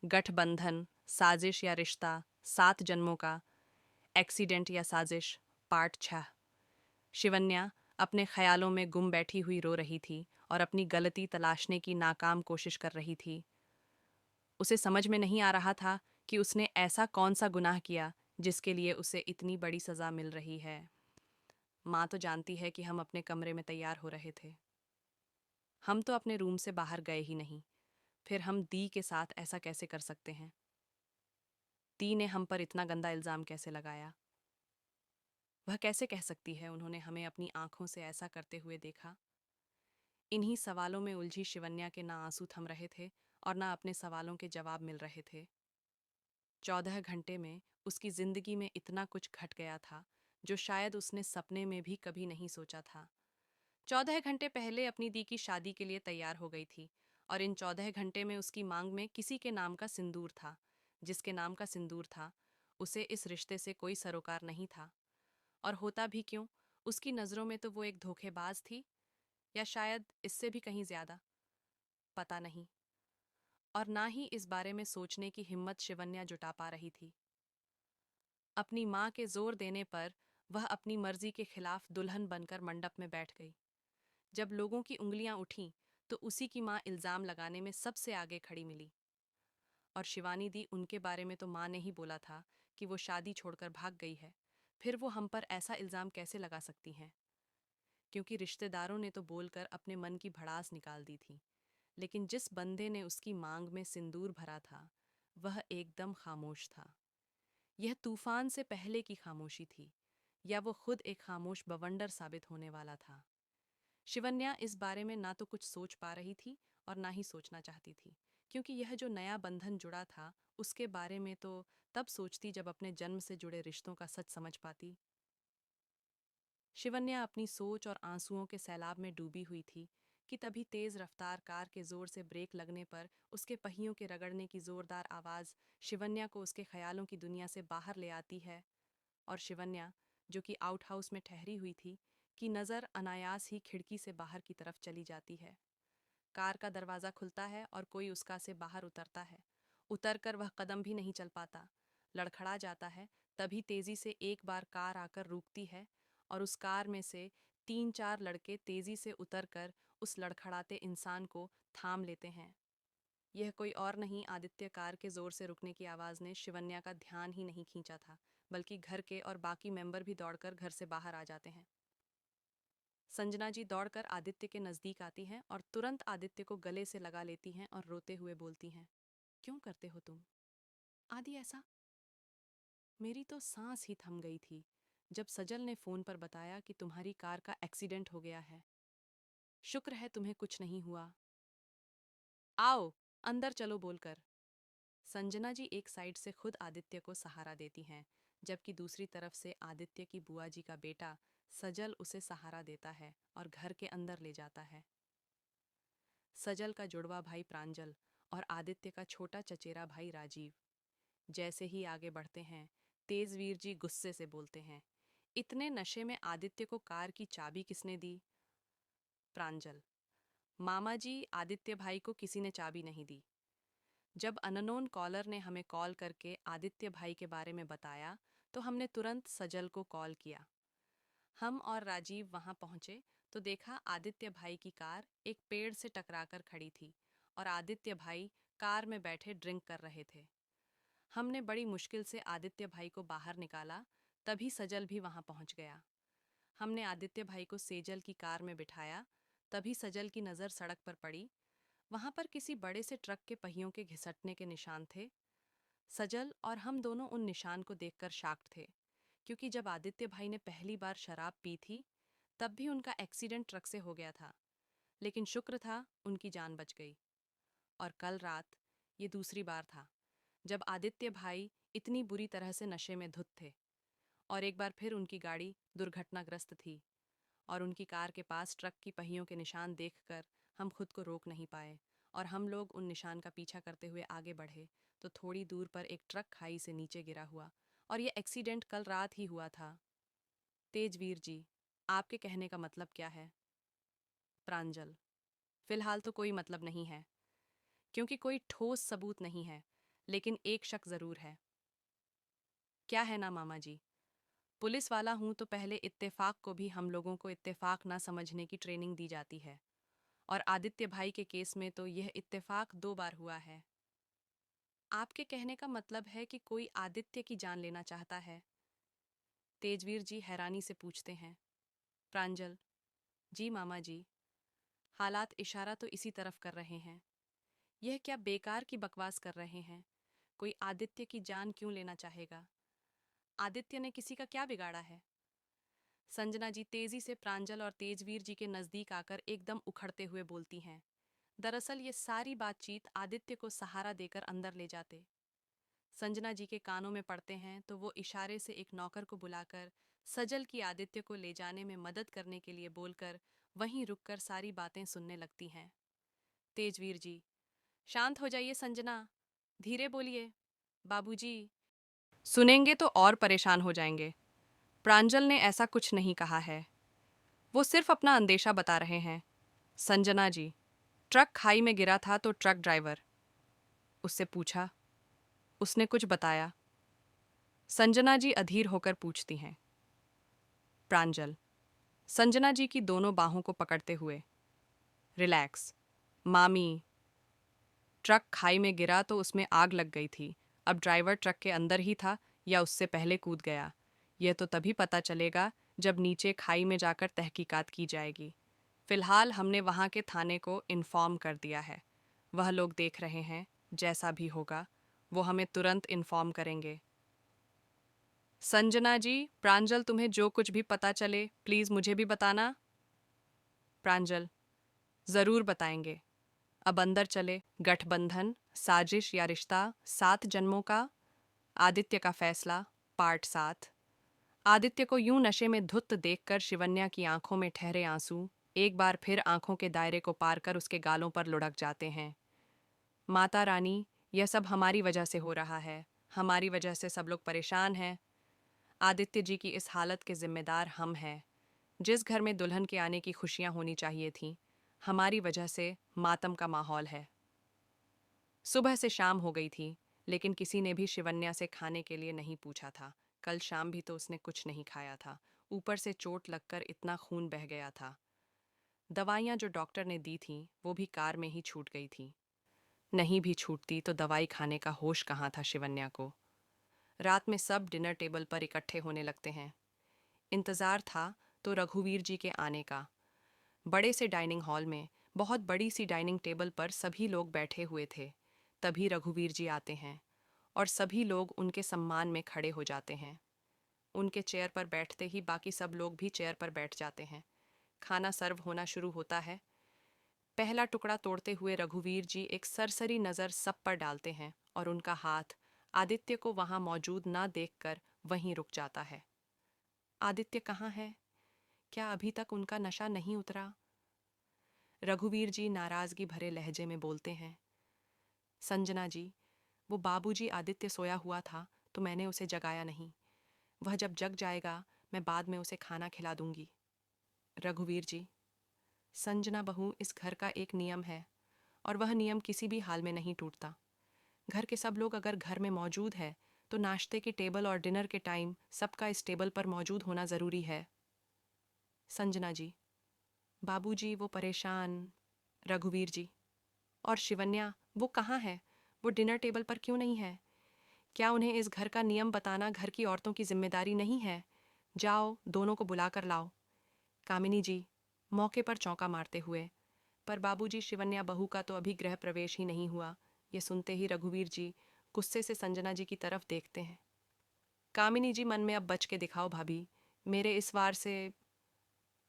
गठबंधन, साजिश या रिश्ता, 7 जन्मों का, एक्सीडेंट या साजिश, पार्ट 6। शिवन्या अपने ख्यालों में गुम बैठी हुई रो रही थी और अपनी गलती तलाशने की नाकाम कोशिश कर रही थी। उसे समझ में नहीं आ रहा था कि उसने ऐसा कौन सा गुनाह किया जिसके लिए उसे इतनी बड़ी सजा मिल रही है। माँ तो जानती है कि हम अपने कमरे में तैयार हो रहे थे। हम तो अपने रूम से बाहर गए ही नहीं, फिर हम दी के साथ ऐसा कैसे कर सकते हैं? दी ने हम पर इतना गंदा इल्जाम कैसे लगाया? वह कैसे कह सकती है उन्होंने हमें अपनी आंखों से ऐसा करते हुए देखा? इन्हीं सवालों में उलझी शिवन्या के ना आंसू थम रहे थे और ना अपने सवालों के जवाब मिल रहे थे। 14 घंटे में उसकी जिंदगी में इतना कुछ घट गया था जो शायद उसने सपने में भी कभी नहीं सोचा था। 14 घंटे पहले अपनी दी की शादी के लिए तैयार हो गई थी और इन 14 घंटे में उसकी मांग में किसी के नाम का सिंदूर था। जिसके नाम का सिंदूर था, उसे इस रिश्ते से कोई सरोकार नहीं था। और होता भी क्यों? उसकी नज़रों में तो वो एक धोखेबाज थी, या शायद इससे भी कहीं ज्यादा। पता नहीं। और ना ही इस बारे में सोचने की हिम्मत शिवन्या जुटा पा रही थी। अपनी माँ के जोर देने पर वह अपनी मर्जी के खिलाफ दुल्हन बनकर मंडप में बैठ गई। जब लोगों की उंगलियां उठीं तो उसी की माँ इल्जाम लगाने में सबसे आगे खड़ी मिली। और शिवानी दी, उनके बारे में तो माँ ने ही बोला था कि वो शादी छोड़कर भाग गई है। फिर वो हम पर ऐसा इल्जाम कैसे लगा सकती हैं? क्योंकि रिश्तेदारों ने तो बोलकर अपने मन की भड़ास निकाल दी थी। लेकिन जिस बंदे ने उसकी मांग में सिंदूर भरा था, वह एकदम खामोश था। यह तूफान से पहले की खामोशी थी, या वो खुद एक खामोश बवंडर साबित होने वाला था। शिवन्या इस बारे में ना तो कुछ सोच पा रही थी और ना ही सोचना चाहती थी, क्योंकि यह जो नया बंधन जुड़ा था उसके बारे में तो तब सोचती जब अपने जन्म से जुड़े रिश्तों का सच समझ पाती। शिवन्या अपनी सोच और आंसुओं के सैलाब में डूबी हुई थी कि तभी तेज रफ्तार कार के जोर से ब्रेक लगने पर उसके पहियों के रगड़ने की जोरदार आवाज शिवन्या को उसके ख्यालों की दुनिया से बाहर ले आती है। और शिवन्या, जो कि आउट हाउस में ठहरी हुई थी, की नज़र अनायास ही खिड़की से बाहर की तरफ चली जाती है। कार का दरवाज़ा खुलता है और कोई उसका से बाहर उतरता है। उतरकर वह कदम भी नहीं चल पाता, लड़खड़ा जाता है। तभी तेजी से एक बार कार आकर रुकती है और उस कार में से 3-4 लड़के तेजी से उतरकर उस लड़खड़ाते इंसान को थाम लेते हैं। यह कोई और नहीं, आदित्य। कार के जोर से रुकने की आवाज़ ने शिवन्या का ध्यान ही नहीं खींचा था, बल्कि घर के और बाकी मेंबर भी दौड़कर घर से बाहर आ जाते हैं। संजना जी दौड़कर आदित्य के नजदीक आती हैं और तुरंत आदित्य को गले से लगा लेती हैं और रोते हुए बोलती हैं, क्यों करते हो तुम आदि ऐसा? मेरी तो सांस ही थम गई थी जब सजल ने फोन पर बताया कि तुम्हारी कार का एक्सीडेंट हो गया है। शुक्र है तुम्हें कुछ नहीं हुआ। आओ, अंदर चलो बोलकर संजना जी एक साइड से खुद आदित्य को सहारा देती हैं, जबकि दूसरी तरफ से आदित्य की बुआ जी का बेटा सजल उसे सहारा देता है और घर के अंदर ले जाता है। सजल का जुड़वा भाई प्रांजल और आदित्य का छोटा चचेरा भाई राजीव जैसे ही आगे बढ़ते हैं, तेजवीर जी गुस्से से बोलते हैं, इतने नशे में आदित्य को कार की चाबी किसने दी? प्रांजल, मामा जी, आदित्य भाई को किसी ने चाबी नहीं दी। जब अननोन कॉलर ने हमें कॉल करके आदित्य भाई के बारे में बताया तो हमने तुरंत सजल को कॉल किया। हम और राजीव वहां पहुंचे तो देखा आदित्य भाई की कार एक पेड़ से टकराकर खड़ी थी और आदित्य भाई कार में बैठे ड्रिंक कर रहे थे। हमने बड़ी मुश्किल से आदित्य भाई को बाहर निकाला, तभी सजल भी वहां पहुंच गया। हमने आदित्य भाई को सेजल की कार में बिठाया, तभी सजल की नज़र सड़क पर पड़ी। वहां पर किसी बड़े से ट्रक के पहियों के घिसटने के निशान थे। सजल और हम दोनों उन निशान को देखकर शॉक्ड थे, क्योंकि जब आदित्य भाई ने पहली बार शराब पी थी तब भी उनका एक्सीडेंट ट्रक से हो गया था, लेकिन शुक्र था उनकी जान बच गई। और कल रात ये दूसरी बार था जब आदित्य भाई इतनी बुरी तरह से नशे में धुत थे और एक बार फिर उनकी गाड़ी दुर्घटनाग्रस्त थी और उनकी कार के पास ट्रक की पहियों के निशान देखकर हम खुद को रोक नहीं पाए और हम लोग उन निशान का पीछा करते हुए आगे बढ़े तो थोड़ी दूर पर एक ट्रक खाई से नीचे गिरा हुआ। और ये एक्सीडेंट कल रात ही हुआ था। तेजवीर जी, आपके कहने का मतलब क्या है? प्रांजल, फिलहाल तो कोई मतलब नहीं है, क्योंकि कोई ठोस सबूत नहीं है। लेकिन एक शक जरूर है। क्या है ना मामा जी? पुलिस वाला हूं तो पहले इत्तेफाक को भी हम लोगों को इत्तेफाक ना समझने की ट्रेनिंग दी जाती है, और आदित्य भाई के केस में तो यह इत्तेफाक 2 बार हुआ है। आपके कहने का मतलब है कि कोई आदित्य की जान लेना चाहता है? तेजवीर जी हैरानी से पूछते हैं। प्रांजल: जी मामा जी, हालात इशारा तो इसी तरफ कर रहे हैं। यह क्या बेकार की बकवास कर रहे हैं? कोई आदित्य की जान क्यों लेना चाहेगा? आदित्य ने किसी का क्या बिगाड़ा है? संजना जी तेजी से प्रांजल और तेजवीर जी के नजदीक आकर एकदम उखड़ते हुए बोलती हैं। दरअसल ये सारी बातचीत आदित्य को सहारा देकर अंदर ले जाते। संजना जी के कानों में पड़ते हैं तो वो इशारे से एक नौकर को बुलाकर सजल की आदित्य को ले जाने में मदद करने के लिए बोलकर वहीं रुककर सारी बातें सुनने लगती हैं। तेजवीर जी: शांत हो जाइए संजना, धीरे बोलिए। बाबूजी सुनेंगे तो और परेशान हो जाएंगे। प्रांजल ने ऐसा कुछ नहीं कहा है, वो सिर्फ अपना अंदेशा बता रहे हैं। संजना जी: ट्रक खाई में गिरा था तो ट्रक ड्राइवर उससे पूछा, उसने कुछ बताया? संजना जी अधीर होकर पूछती हैं। प्रांजल संजना जी की दोनों बाहों को पकड़ते हुए: रिलैक्स मामी, ट्रक खाई में गिरा तो उसमें आग लग गई थी। अब ड्राइवर ट्रक के अंदर ही था या उससे पहले कूद गया, यह तो तभी पता चलेगा जब नीचे खाई में जाकर तहकीकात की जाएगी। फिलहाल हमने वहाँ के थाने को इन्फॉर्म कर दिया है, वह लोग देख रहे हैं। जैसा भी होगा वो हमें तुरंत इन्फॉर्म करेंगे। संजना जी, प्रांजल तुम्हें जो कुछ भी पता चले प्लीज़ मुझे भी बताना। प्रांजल: ज़रूर बताएंगे। अब अंदर चले। गठबंधन, साजिश या रिश्ता, 7 जन्मों का, आदित्य का फैसला, पार्ट 7। आदित्य को यूं नशे में धुत देखकर शिवन्या की आंखों में ठहरे आंसू एक बार फिर आंखों के दायरे को पार कर उसके गालों पर लुढ़क जाते हैं। माता रानी, यह सब हमारी वजह से हो रहा है, हमारी वजह से सब लोग परेशान हैं। आदित्य जी की इस हालत के जिम्मेदार हम हैं। जिस घर में दुल्हन के आने की खुशियां होनी चाहिए थीं, हमारी वजह से मातम का माहौल है। सुबह से शाम हो गई थी, लेकिन किसी ने भी शिवन्या से खाने के लिए नहीं पूछा था। कल शाम भी तो उसने कुछ नहीं खाया था, ऊपर से चोट लगकर इतना खून बह गया था। दवाइयाँ जो डॉक्टर ने दी थीं वो भी कार में ही छूट गई थीं। नहीं भी छूटती तो दवाई खाने का होश कहाँ था शिवन्या को। रात में सब डिनर टेबल पर इकट्ठे होने लगते हैं। इंतज़ार था तो रघुवीर जी के आने का। बड़े से डाइनिंग हॉल में बहुत बड़ी सी डाइनिंग टेबल पर सभी लोग बैठे हुए थे। तभी रघुवीर जी आते हैं और सभी लोग उनके सम्मान में खड़े हो जाते हैं। उनके चेयर पर बैठते ही बाकी सब लोग भी चेयर पर बैठ जाते हैं। खाना सर्व होना शुरू होता है। पहला टुकड़ा तोड़ते हुए रघुवीर जी एक सरसरी नज़र सब पर डालते हैं और उनका हाथ आदित्य को वहां मौजूद ना देखकर वहीं रुक जाता है। आदित्य कहाँ है? क्या अभी तक उनका नशा नहीं उतरा? रघुवीर जी नाराजगी भरे लहजे में बोलते हैं। संजना जी, वो बाबूजी आदित्य सोया हुआ था तो मैंने उसे जगाया नहीं। वह जब जग जाएगा मैं बाद में उसे खाना खिला दूंगी। रघुवीर जी: संजना बहू, इस घर का एक नियम है और वह नियम किसी भी हाल में नहीं टूटता। घर के सब लोग अगर घर में मौजूद है तो नाश्ते की टेबल और डिनर के टाइम सबका इस टेबल पर मौजूद होना ज़रूरी है। संजना जी: बाबूजी वो परेशान। रघुवीर जी: और शिवन्या, वो कहाँ है? वो डिनर टेबल पर क्यों नहीं है? क्या उन्हें इस घर का नियम बताना घर की औरतों की जिम्मेदारी नहीं है? जाओ दोनों को बुला कर लाओ। कामिनी जी मौके पर चौंका मारते हुए: पर बाबूजी, शिवन्या बहू का तो अभी गृह प्रवेश ही नहीं हुआ। ये सुनते ही रघुवीर जी गुस्से से संजना जी की तरफ देखते हैं। कामिनी जी मन में: अब बच के दिखाओ भाभी, मेरे इस वार से।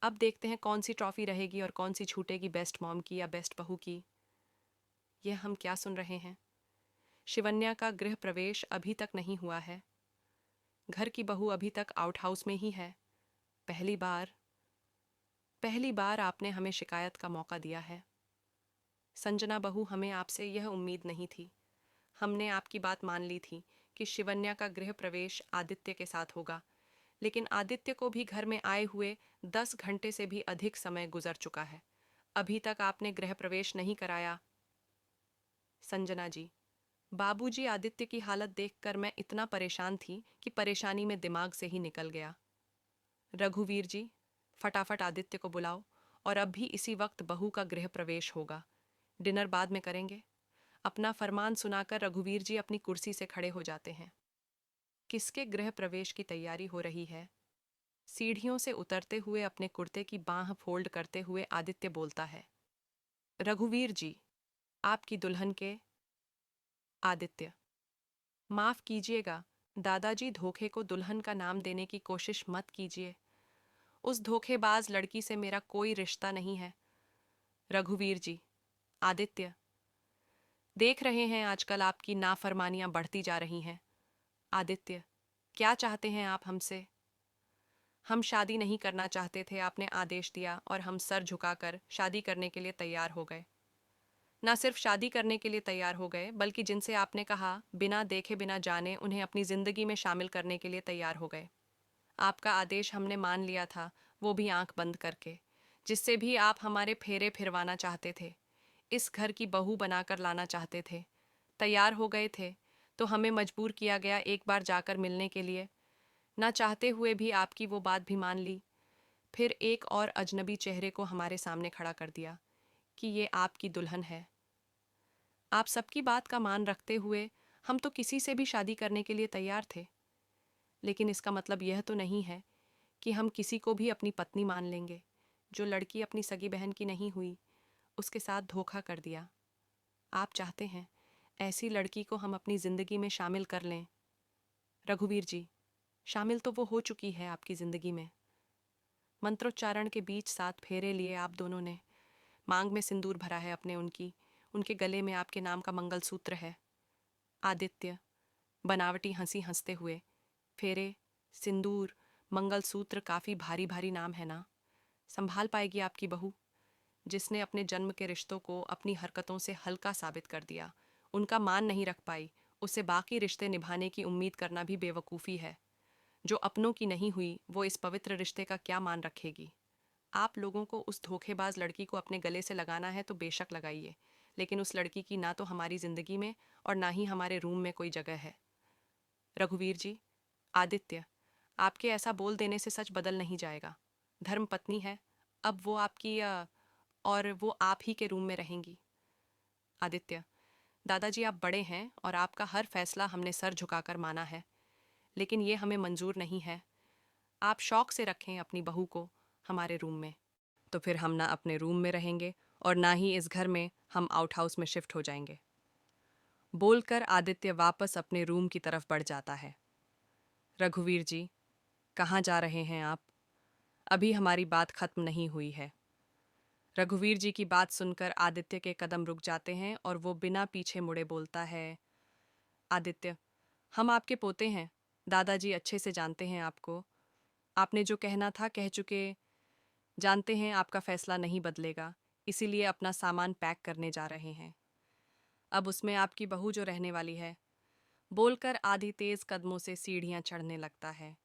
अब देखते हैं कौन सी ट्रॉफी रहेगी और कौन सी छूटेगी, बेस्ट मॉम की या बेस्ट बहू की। यह हम क्या सुन रहे हैं? शिवन्या का गृह प्रवेश अभी तक नहीं हुआ है। घर की बहू अभी तक आउट हाउस में ही है। पहली बार आपने हमें शिकायत का मौका दिया है। संजना बहू, हमें आपसे यह उम्मीद नहीं थी। हमने आपकी बात मान ली थी कि शिवन्या का गृह प्रवेश आदित्य के साथ होगा, लेकिन आदित्य को भी घर में आए हुए 10 घंटे से भी अधिक समय गुजर चुका है। अभी तक आपने गृह प्रवेश नहीं कराया। संजना जी: बाबूजी, आदित्य की हालत देखकर मैं इतना परेशान थी कि परेशानी में दिमाग से ही निकल गया। रघुवीर जी, फटाफट आदित्य को बुलाओ, और अब भी इसी वक्त बहू का गृह प्रवेश होगा। डिनर बाद में करेंगे। अपना फरमान सुनाकर रघुवीर जी अपनी कुर्सी से खड़े हो जाते हैं। किसके गृह प्रवेश की तैयारी हो रही है? सीढ़ियों से उतरते हुए अपने कुर्ते की बांह फोल्ड करते हुए आदित्य बोलता है। रघुवीर जी, आपकी दुल्हन के। आदित्य, माफ कीजिएगा दादाजी, धोखे को दुल्हन का नाम देने की कोशिश मत कीजिए। उस धोखेबाज लड़की से मेरा कोई रिश्ता नहीं है। रघुवीर जी। आदित्य, देख रहे हैं आजकल आपकी नाफरमानियां बढ़ती जा रही हैं। आदित्य, क्या चाहते हैं आप हमसे? हम शादी नहीं करना चाहते थे, आपने आदेश दिया और हम सर झुकाकर शादी करने के लिए तैयार हो गए। ना सिर्फ शादी करने के लिए तैयार हो गए, बल्कि जिनसे आपने कहा बिना देखे बिना जाने उन्हें अपनी जिंदगी में शामिल करने के लिए तैयार हो गए। आपका आदेश हमने मान लिया था, वो भी आंख बंद करके। जिससे भी आप हमारे फेरे फिरवाना चाहते थे, इस घर की बहू बनाकर लाना चाहते थे, तैयार हो गए थे, तो हमें मजबूर किया गया एक बार जाकर मिलने के लिए। ना चाहते हुए भी आपकी वो बात भी मान ली। फिर एक और अजनबी चेहरे को हमारे सामने खड़ा कर दिया कि ये आपकी दुल्हन है। आप सबकी बात का मान रखते हुए हम तो किसी से भी शादी करने के लिए तैयार थे, लेकिन इसका मतलब यह तो नहीं है कि हम किसी को भी अपनी पत्नी मान लेंगे। जो लड़की अपनी सगी बहन की नहीं हुई, उसके साथ धोखा कर दिया। आप चाहते हैं ऐसी लड़की को हम अपनी जिंदगी में शामिल कर लें? रघुवीर जी, शामिल तो वो हो चुकी है आपकी जिंदगी में। मंत्रोच्चारण के बीच 7 फेरे लिए आप दोनों ने। मांग में सिंदूर भरा है अपने उनकी। उनके गले में आपके नाम का मंगलसूत्र है। आदित्य, बनावटी हंसी हंसते हुए। फेरे, सिंदूर, मंगलसूत्र काफी भारी भारी नाम है ना? संभाल पाएगी आपकी बहू? जिसने अपने जन्म के रिश्तों को अपनी हरकतों से हल्का साबित कर दिया, उनका मान नहीं रख पाई, उससे बाकी रिश्ते निभाने की उम्मीद करना भी बेवकूफ़ी है। जो अपनों की नहीं हुई, वो इस पवित्र रिश्ते का क्या मान रखेगी? आप लोगों को उस धोखेबाज लड़की को अपने गले से लगाना है तो बेशक लगाइए, लेकिन उस लड़की की ना तो हमारी जिंदगी में और ना ही हमारे रूम में कोई जगह है। रघुवीर जी। आदित्य, आपके ऐसा बोल देने से सच बदल नहीं जाएगा। धर्म पत्नी है, अब वो आपकी और वो आप ही के रूम में रहेंगी। आदित्य, दादाजी आप बड़े हैं और आपका हर फैसला हमने सर झुकाकर माना है, लेकिन ये हमें मंजूर नहीं है। आप शौक से रखें अपनी बहू को हमारे रूम में। तो फिर हम ना अपने रूम में रहेंगे और ना ही इस घर में हम आउट हाउस में शिफ्ट हो जाएंगे। बोलकर आदित्य वापस अपने रूम की तरफ बढ़ जाता है। रघुवीर जी, कहाँ जा रहे हैं आप? अभी हमारी बात खत्म नहीं हुई है। रघुवीर जी की बात सुनकर आदित्य के कदम रुक जाते हैं और वो बिना पीछे मुड़े बोलता है। आदित्य, हम आपके पोते हैं। दादाजी अच्छे से जानते हैं आपको। आपने जो कहना था कह चुके। जानते हैं आपका फैसला नहीं बदलेगा, इसीलिए अपना सामान पैक करने जा रहे हैं। अब उसमें आपकी बहू जो रहने वाली है। बोलकर आदि तेज कदमों से सीढ़ियां चढ़ने लगता है।